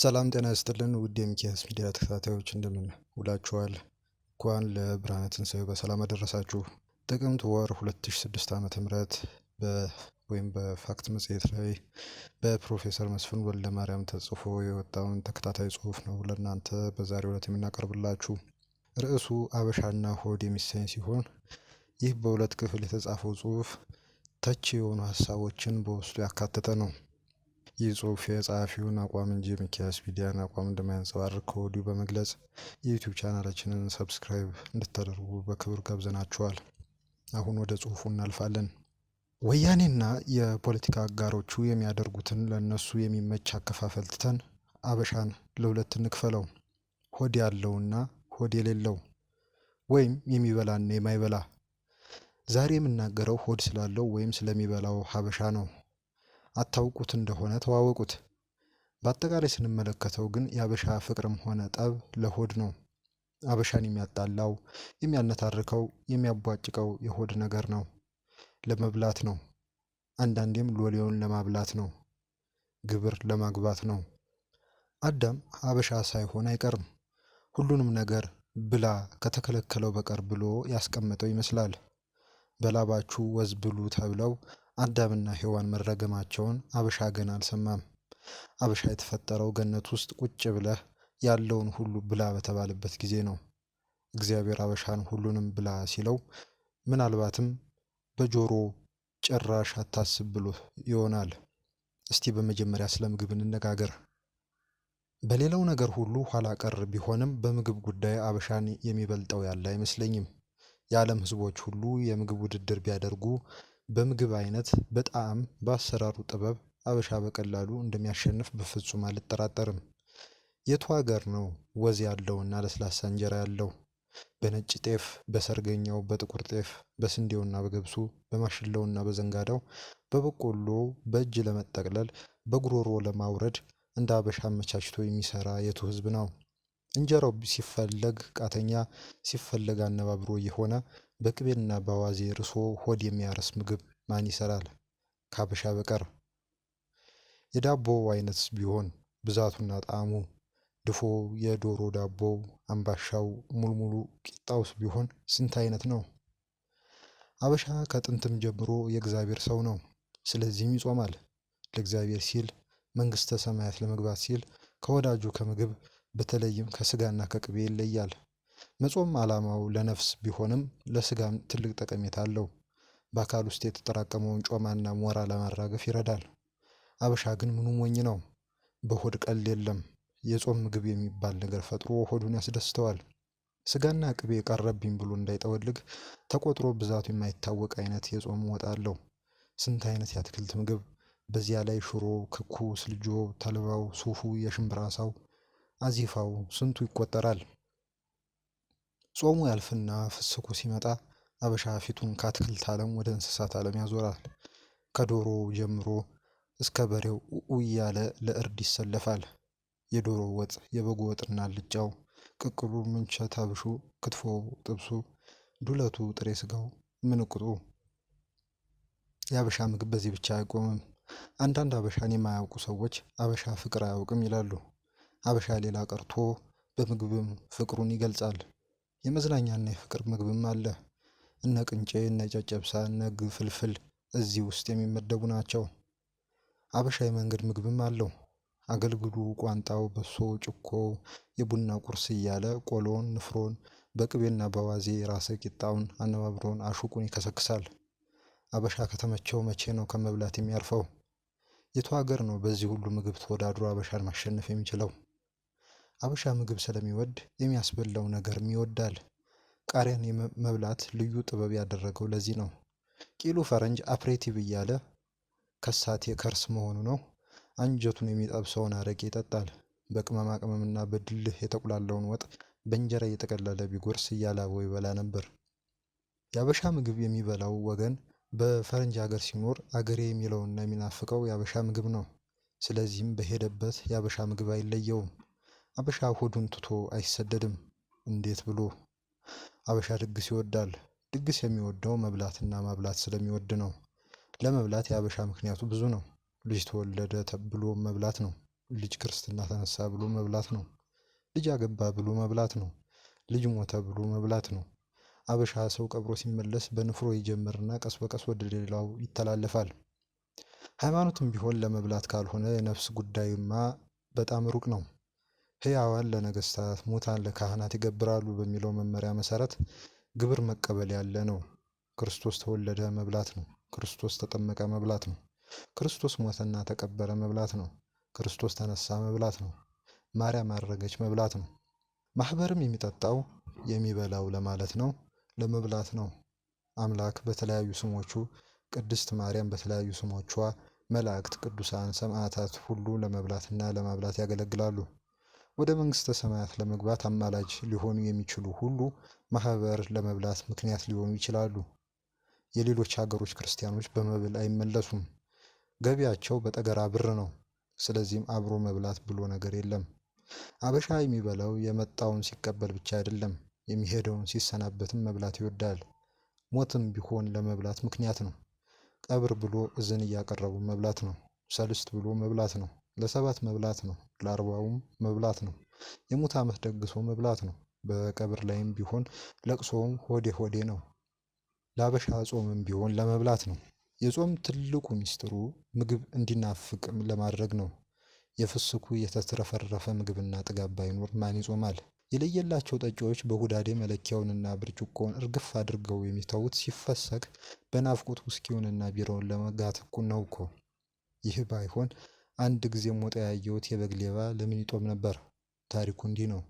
ሰላም ጤና ይስጥልን ውድ የሚኪያስ ሚዲያ ተከታታዮች እንደምን ውላችኋል? እንኳን ለብርሃነ ትንሣኤው በሰላም አደረሳችሁ። ጥቅምት ወር 2006 ዓ.ም ወይም በፋክት መጽሔት ላይ በፕሮፌሰር መስፍን ወልደማርያም ተጽፎ የወጣውን ተከታታይ ጽሑፍ ነው ለእናንተ በዛሬው ዕለት የምናቀርብላችሁ። ርዕሱ አበሻና ሆድ የሚሰኝ ሲሆን ይህ በሁለት ክፍል የተጻፈው ጽሑፍ ተቺ የሆኑ ሀሳቦችን በውስጡ ያካተተ ነው። ይህ ጽሑፍ የጸሐፊውን አቋም እንጂ የሚኪያስ ሚዲያን አቋም እንደማያንጸባርቅ ከወዲሁ በመግለጽ የዩቲዩብ ቻናላችንን ሰብስክራይብ እንድታደርጉ በክብር ጋብዘናችኋል። አሁን ወደ ጽሑፉ እናልፋለን። ወያኔና የፖለቲካ አጋሮቹ የሚያደርጉትን ለእነሱ የሚመች አከፋፈል ትተን አበሻን ለሁለት እንክፈለው። ሆድ ያለውና ሆድ የሌለው ወይም የሚበላና የማይበላ። ዛሬ የምናገረው ሆድ ስላለው ወይም ስለሚበላው ሀበሻ ነው። አታውቁት እንደሆነ ተዋወቁት። በአጠቃላይ ስንመለከተው ግን የአበሻ ፍቅርም ሆነ ጠብ ለሆድ ነው። አበሻን የሚያጣላው፣ የሚያነታርከው፣ የሚያቧጭቀው የሆድ ነገር ነው። ለመብላት ነው። አንዳንዴም ሎሌውን ለማብላት ነው። ግብር ለማግባት ነው። አዳም ሀበሻ ሳይሆን አይቀርም። ሁሉንም ነገር ብላ ከተከለከለው በቀር ብሎ ያስቀመጠው ይመስላል። በላባችሁ ወዝ ብሉ ተብለው አዳምና ሔዋን መረገማቸውን አበሻ ገና አልሰማም። አበሻ የተፈጠረው ገነት ውስጥ ቁጭ ብለህ ያለውን ሁሉ ብላ በተባለበት ጊዜ ነው። እግዚአብሔር አበሻን ሁሉንም ብላ ሲለው ምናልባትም በጆሮ ጭራሽ አታስብ ብሎ ይሆናል። እስቲ በመጀመሪያ ስለ ምግብ እንነጋገር። በሌላው ነገር ሁሉ ኋላ ቀር ቢሆንም በምግብ ጉዳይ አበሻን የሚበልጠው ያለ አይመስለኝም። የዓለም ሕዝቦች ሁሉ የምግብ ውድድር ቢያደርጉ በምግብ አይነት፣ በጣዕም፣ በአሰራሩ ጥበብ አበሻ በቀላሉ እንደሚያሸንፍ በፍጹም አልጠራጠርም። የቱ ሀገር ነው ወዝ ያለውና ለስላሳ እንጀራ ያለው? በነጭ ጤፍ፣ በሰርገኛው፣ በጥቁር ጤፍ፣ በስንዴውና በገብሱ፣ በማሽላውና በዘንጋዳው፣ በበቆሎ በእጅ ለመጠቅለል በጉሮሮ ለማውረድ እንደ አበሻ አመቻችቶ የሚሰራ የቱ ህዝብ ነው? እንጀራው ሲፈለግ ቃተኛ ሲፈለግ አነባብሮ የሆነ በቅቤና በአዋዜ ርሶ ሆድ የሚያረስ ምግብ ማን ይሰራል ከአበሻ በቀር? የዳቦው አይነትስ ቢሆን ብዛቱና ጣዕሙ፣ ድፎ፣ የዶሮ ዳቦው፣ አምባሻው፣ ሙልሙሉ ቂጣውስ ቢሆን ስንት አይነት ነው? አበሻ ከጥንትም ጀምሮ የእግዚአብሔር ሰው ነው። ስለዚህም ይጾማል። ለእግዚአብሔር ሲል መንግስተ ሰማያት ለመግባት ሲል ከወዳጁ ከምግብ በተለይም ከስጋና ከቅቤ ይለያል። መጾም ዓላማው ለነፍስ ቢሆንም ለስጋም ትልቅ ጠቀሜታ አለው። በአካል ውስጥ የተጠራቀመውን ጮማና ሞራ ለማራገፍ ይረዳል። አበሻ ግን ምኑ ሞኝ ነው። በሆድ ቀልድ የለም። የጾም ምግብ የሚባል ነገር ፈጥሮ ሆዱን ያስደስተዋል። ስጋና ቅቤ ቀረብኝ ብሎ እንዳይጠወልግ ተቆጥሮ ብዛቱ የማይታወቅ አይነት የጾም ወጥ አለው። ስንት አይነት የአትክልት ምግብ፣ በዚያ ላይ ሽሮ፣ ክኩ፣ ስልጆ፣ ተልባው፣ ሱፉ፣ የሽምብራ አሳው፣ አዚፋው ስንቱ ይቆጠራል። ጾሙ ያልፍና ፍስኩ ሲመጣ አበሻ ፊቱን ከአትክልት ዓለም ወደ እንስሳት ዓለም ያዞራል። ከዶሮ ጀምሮ እስከ በሬው ኡኡ እያለ ለእርድ ይሰለፋል። የዶሮ ወጥ፣ የበጉ ወጥና አልጫው፣ ቅቅሉ፣ ምንቸት፣ አብሹ፣ ክትፎው፣ ጥብሱ፣ ዱለቱ፣ ጥሬ ስጋው፣ ምንቅጡ። የአበሻ ምግብ በዚህ ብቻ አይቆምም። አንዳንድ አበሻን የማያውቁ ሰዎች አበሻ ፍቅር አያውቅም ይላሉ። አበሻ ሌላ ቀርቶ በምግብም ፍቅሩን ይገልጻል። የመዝናኛና የፍቅር ምግብም አለ። እነ ቅንጬ፣ እነ ጨጨብሳ፣ እነ ግፍልፍል እዚህ ውስጥ የሚመደቡ ናቸው። አበሻ የመንገድ ምግብም አለው። አገልግሉ፣ ቋንጣው፣ በሶ፣ ጭኮ፣ የቡና ቁርስ እያለ ቆሎን፣ ንፍሮን በቅቤና በዋዜ ራሰ ቂጣውን፣ አነባብሮን፣ አሹቁን ይከሰክሳል። አበሻ ከተመቸው መቼ ነው ከመብላት የሚያርፈው? የቱ ሀገር ነው በዚህ ሁሉ ምግብ ተወዳድሮ አበሻን ማሸነፍ የሚችለው? አበሻ ምግብ ስለሚወድ የሚያስበላው ነገርም ይወዳል። ቃሪያን መብላት ልዩ ጥበብ ያደረገው ለዚህ ነው። ቂሉ ፈረንጅ አፕሬቲቭ እያለ ከሳቴ ከርስ መሆኑ ነው። አንጀቱን የሚጠብሰውን አረቄ ይጠጣል። በቅመማ ቅመምና በድልህ የተቁላለውን ወጥ በእንጀራ እየጠቀለለ ቢጎርስ እያላበው ይበላ ነበር። የአበሻ ምግብ የሚበላው ወገን በፈረንጅ ሀገር ሲኖር አገሬ የሚለውና የሚናፍቀው የአበሻ ምግብ ነው። ስለዚህም በሄደበት የአበሻ ምግብ አይለየውም። አበሻ ሆዱን ትቶ አይሰደድም። እንዴት ብሎ? አበሻ ድግስ ይወዳል። ድግስ የሚወደው መብላትና ማብላት ስለሚወድ ነው። ለመብላት የአበሻ ምክንያቱ ብዙ ነው። ልጅ ተወለደ ተብሎ መብላት ነው። ልጅ ክርስትና ተነሳ ብሎ መብላት ነው። ልጅ አገባ ብሎ መብላት ነው። ልጅ ሞተ ብሎ መብላት ነው። አበሻ ሰው ቀብሮ ሲመለስ በንፍሮ ይጀምርና ቀስ በቀስ ወደ ሌላው ይተላለፋል። ሃይማኖትም ቢሆን ለመብላት ካልሆነ የነፍስ ጉዳይማ በጣም ሩቅ ነው። ሕያዋን ለነገስታት፣ ሙታን ለካህናት ይገብራሉ በሚለው መመሪያ መሰረት ግብር መቀበል ያለ ነው። ክርስቶስ ተወለደ መብላት ነው። ክርስቶስ ተጠመቀ መብላት ነው። ክርስቶስ ሞተና ተቀበረ መብላት ነው። ክርስቶስ ተነሳ መብላት ነው። ማርያም አረገች መብላት ነው። ማህበርም የሚጠጣው የሚበላው ለማለት ነው፣ ለመብላት ነው። አምላክ በተለያዩ ስሞቹ፣ ቅድስት ማርያም በተለያዩ ስሞቿ፣ መላእክት፣ ቅዱሳን፣ ሰማዕታት ሁሉ ለመብላትና ለማብላት ያገለግላሉ። ወደ መንግስተ ሰማያት ለመግባት አማላጅ ሊሆኑ የሚችሉ ሁሉ ማህበር ለመብላት ምክንያት ሊሆኑ ይችላሉ። የሌሎች ሀገሮች ክርስቲያኖች በመብል አይመለሱም። ገቢያቸው በጠገራ ብር ነው። ስለዚህም አብሮ መብላት ብሎ ነገር የለም። አበሻ የሚበላው የመጣውን ሲቀበል ብቻ አይደለም፣ የሚሄደውን ሲሰናበትም መብላት ይወዳል። ሞትም ቢሆን ለመብላት ምክንያት ነው። ቀብር ብሎ እዝን እያቀረቡ መብላት ነው። ሰልስት ብሎ መብላት ነው። ለሰባት መብላት ነው። ለአርባውም መብላት ነው። የሙት ዓመት ደግሶ መብላት ነው። በቀብር ላይም ቢሆን ለቅሶውም ሆዴ ሆዴ ነው። ለአበሻ ጾምም ቢሆን ለመብላት ነው። የጾም ትልቁ ሚስጥሩ ምግብ እንዲናፍቅ ለማድረግ ነው። የፍስኩ የተትረፈረፈ ምግብና ጥጋብ ባይኖር ማን ይጾማል? የለየላቸው ጠጪዎች በሁዳዴ መለኪያውንና ብርጭቆውን እርግፍ አድርገው የሚተዉት ሲፈሰክ በናፍቆት ውስኪውንና ቢራውን ለመጋት ነው እኮ። ይህ ባይሆን አንድ ጊዜ ሞጣ ያየሁት የበግ ሌባ ለምን ይጦም ነበር? ታሪኩ እንዲህ ነው።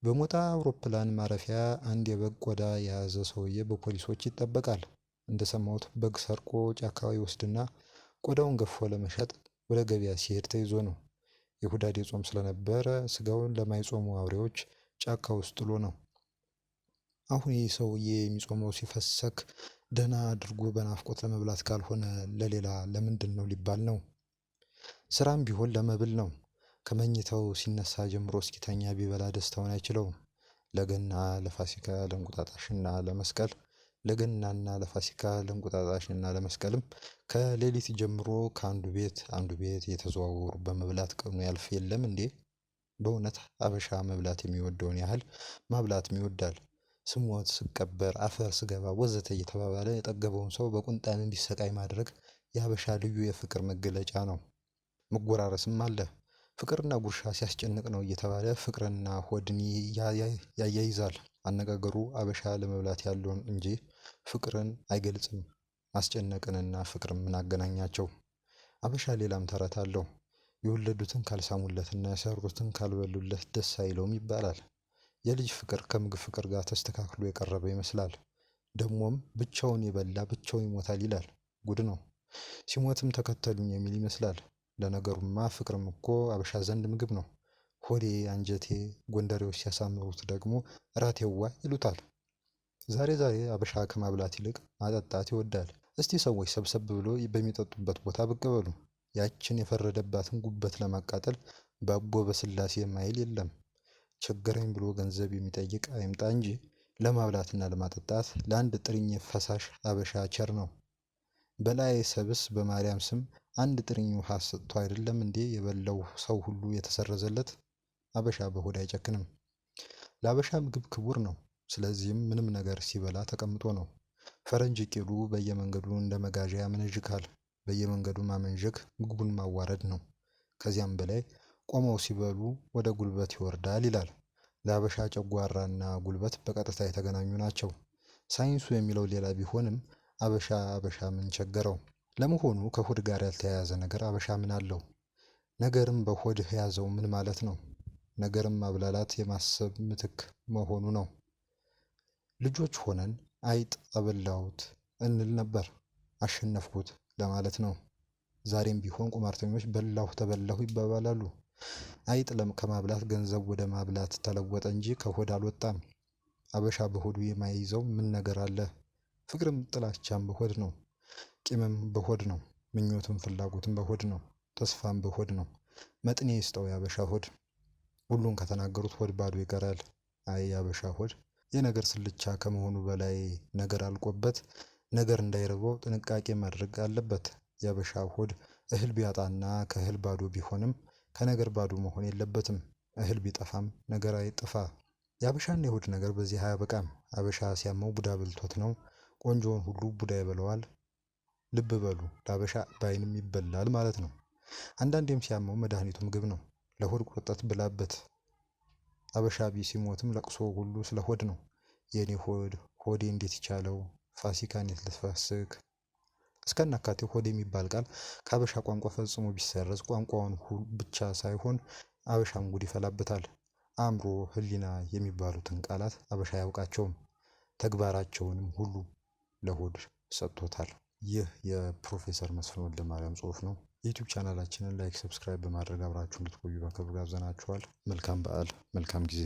በሞጣ አውሮፕላን ማረፊያ አንድ የበግ ቆዳ የያዘ ሰውዬ በፖሊሶች ይጠበቃል። እንደሰማሁት በግ ሰርቆ ጫካ ይወስድና ቆዳውን ገፎ ለመሸጥ ወደ ገበያ ሲሄድ ተይዞ ነው። የሁዳዴ ጾም ስለነበረ ስጋውን ለማይጾሙ አውሬዎች ጫካ ውስጥ ጥሎ ነው። አሁን ይህ ሰውዬ የሚጾመው ሲፈሰክ ደህና አድርጎ በናፍቆት ለመብላት ካልሆነ ለሌላ ለምንድን ነው ሊባል ነው? ስራም ቢሆን ለመብል ነው። ከመኝታው ሲነሳ ጀምሮ እስኪተኛ ቢበላ ደስታውን አይችለውም። ለገና፣ ለፋሲካ፣ ለእንቁጣጣሽና ለመስቀል ለገናና ለፋሲካ ለእንቁጣጣሽና ለመስቀልም ከሌሊት ጀምሮ ከአንዱ ቤት አንዱ ቤት የተዘዋወሩ በመብላት ቀኑ ያልፍ የለም እንዴ? በእውነት አበሻ መብላት የሚወደውን ያህል ማብላትም ይወዳል። ስሞት፣ ስቀበር፣ አፈር ስገባ ወዘተ እየተባባለ የጠገበውን ሰው በቁንጣን እንዲሰቃይ ማድረግ የሀበሻ ልዩ የፍቅር መገለጫ ነው። መጎራረስም አለ። ፍቅርና ጉርሻ ሲያስጨንቅ ነው እየተባለ ፍቅርና ሆድን ያያይዛል። አነጋገሩ አበሻ ለመብላት ያለውን እንጂ ፍቅርን አይገልጽም። ማስጨነቅንና ፍቅርን ምን አገናኛቸው? አበሻ ሌላም ተረት አለው። የወለዱትን ካልሳሙለትና የሰሩትን ካልበሉለት ደስ አይለውም ይባላል። የልጅ ፍቅር ከምግብ ፍቅር ጋር ተስተካክሎ የቀረበ ይመስላል። ደግሞም ብቻውን የበላ ብቻውን ይሞታል ይላል። ጉድ ነው። ሲሞትም ተከተሉኝ የሚል ይመስላል። ለነገሩማ ፍቅርም እኮ አበሻ ዘንድ ምግብ ነው። ሆዴ አንጀቴ፣ ጎንደሬዎች ሲያሳምሩት ደግሞ እራቴዋ ይሉታል። ዛሬ አበሻ ከማብላት ይልቅ ማጠጣት ይወዳል። እስቲ ሰዎች ሰብሰብ ብሎ በሚጠጡበት ቦታ ብቅ በሉ። ያችን የፈረደባትን ጉበት ለማቃጠል በአቦ በስላሴ ማይል የለም። ቸገረኝ ብሎ ገንዘብ የሚጠይቅ አይምጣ እንጂ ለማብላትና ለማጠጣት ለአንድ ጥርኝ ፈሳሽ አበሻ ቸር ነው። በላይ ሰብስ በማርያም ስም አንድ ጥርኝ ውሃ ሰጥቶ አይደለም እንዴ የበላው ሰው ሁሉ የተሰረዘለት? አበሻ በሆድ አይጨክንም። ለአበሻ ምግብ ክቡር ነው። ስለዚህም ምንም ነገር ሲበላ ተቀምጦ ነው። ፈረንጅ ቂሉ በየመንገዱ እንደ መጋዣ ያመነዥካል። በየመንገዱ ማመንዠክ ምግቡን ማዋረድ ነው። ከዚያም በላይ ቆመው ሲበሉ ወደ ጉልበት ይወርዳል ይላል። ለአበሻ ጨጓራና ጉልበት በቀጥታ የተገናኙ ናቸው። ሳይንሱ የሚለው ሌላ ቢሆንም አበሻ ምን ቸገረው? ለመሆኑ ከሆድ ጋር ያልተያያዘ ነገር አበሻ ምን አለው? ነገርም በሆድህ ያዘው ምን ማለት ነው? ነገርም ማብላላት የማሰብ ምትክ መሆኑ ነው። ልጆች ሆነን አይጥ አበላሁት እንል ነበር። አሸነፍኩት ለማለት ነው። ዛሬም ቢሆን ቁማርተኞች በላሁ ተበላሁ ይባባላሉ። አይጥ ከማብላት ገንዘብ ወደ ማብላት ተለወጠ እንጂ ከሆድ አልወጣም። አበሻ በሆዱ የማይይዘው ምን ነገር አለ? ፍቅርም ጥላቻም በሆድ ነው። ቂምም በሆድ ነው። ምኞትም ፍላጎትም በሆድ ነው። ተስፋም በሆድ ነው። መጥኔ ይስጠው ያበሻ ሆድ። ሁሉን ከተናገሩት ሆድ ባዶ ይቀራል። አይ ያበሻ ሆድ የነገር ስልቻ ከመሆኑ በላይ ነገር አልቆበት ነገር እንዳይርበው ጥንቃቄ ማድረግ አለበት። ያበሻ ሆድ እህል ቢያጣና ከእህል ባዶ ቢሆንም ከነገር ባዶ መሆን የለበትም። እህል ቢጠፋም ነገር አይጥፋ። የአበሻና የሆድ ነገር በዚህ አያበቃም። አበሻ ሲያመው ቡዳ በልቶት ነው። ቆንጆውን ሁሉ ቡዳ ይበለዋል። ልብ በሉ ለአበሻ በአይንም ይበላል ማለት ነው። አንዳንዴም ሲያመው መድኃኒቱ ምግብ ነው። ለሆድ ቁርጠት ብላበት። አበሻ ሲሞትም ለቅሶ ሁሉ ስለ ሆድ ነው። የኔ ሆድ ሆዴ እንዴት ይቻለው ፋሲካ እንዴት ልትፈስክ። እስከናካቴው ሆድ የሚባል ቃል ከአበሻ ቋንቋ ፈጽሞ ቢሰረዝ ቋንቋውን ብቻ ሳይሆን አበሻም ጉድ ይፈላበታል። አእምሮ፣ ህሊና የሚባሉትን ቃላት አበሻ አያውቃቸውም። ተግባራቸውንም ሁሉ ለሆድ ሰጥቶታል። ይህ የፕሮፌሰር መስፍን ወልደማርያም ጽሑፍ ነው። የዩቲዩብ ቻናላችንን ላይክ፣ ሰብስክራይብ በማድረግ አብራችሁ እንድትቆዩ በክብር ጋብዘናችኋል። መልካም በዓል፣ መልካም ጊዜ።